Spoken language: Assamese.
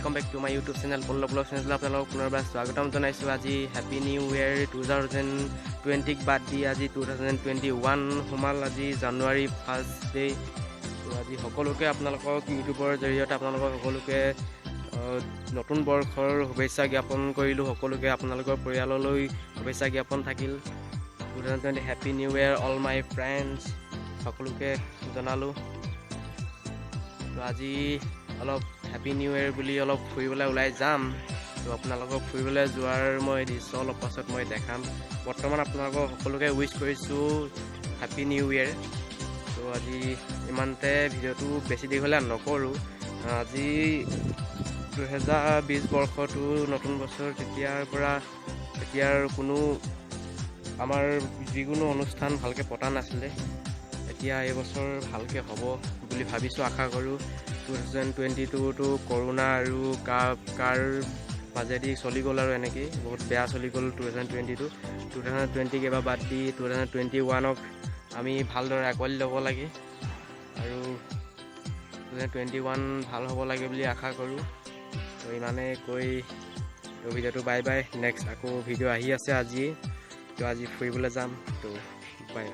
Welcome back to my YouTube channel Pallav blog channel আপোনালোকক পুনৰবাৰ স্বাগতম জনাইছোঁ। আজি হেপী নিউ ইয়েৰ 2020 বাদ দি আজি 2021 সোমাল। আজি জানুৱাৰী 1 ডে। তো আজি সকলোকে আপোনালোকক ইউটিউবৰ জৰিয়তে আপোনালোকক সকলোকে নতুন বৰ্ষৰ শুভেচ্ছা জ্ঞাপন কৰিলোঁ। সকলোকে আপোনালোকৰ পৰিয়াললৈ শুভেচ্ছা জ্ঞাপন থাকিল। 2020 happy new year all my friends সকলোকে জনালোঁ। তো আজি অলপ হেপী নিউ ইয়েৰ বুলি অলপ ফুৰিবলৈ ওলাই যাম। তো আপোনালোকক ফুৰিবলৈ যোৱাৰ মই দৃশ্য অলপ পাছত মই দেখাম। বৰ্তমান আপোনালোকক সকলোকে উইচ কৰিছোঁ হেপী নিউ ইয়েৰ। তো আজি ইমানতে ভিডিঅ'টো বেছি দীঘলীয়া নকৰোঁ। আজি 2020 বৰ্ষটো নতুন বছৰ। তেতিয়াৰ কোনো আমাৰ যিকোনো অনুষ্ঠান ভালকৈ পতা নাছিলে। এতিয়া এইবছৰ ভালকৈ হ'ব বুলি ভাবিছোঁ, আশা কৰোঁ। 2022টো কৰোণা আৰু কাৰ মাজেদি চলি গ'ল আৰু এনেকেই বহুত বেয়া চলি গ'ল 2020টো। 2020ক এবাৰ বাদ দি 2021ক আমি ভালদৰে আঁকোৱালি ল'ব লাগে আৰু 2021 ভাল হ'ব লাগে বুলি আশা কৰোঁ। তো ইমানে কৈ ভিডিঅ'টো বাই বাই। নেক্সট আকৌ ভিডিঅ' আহি আছে আজিয়ে। তো আজি ফুৰিবলৈ যাম। তো বাই।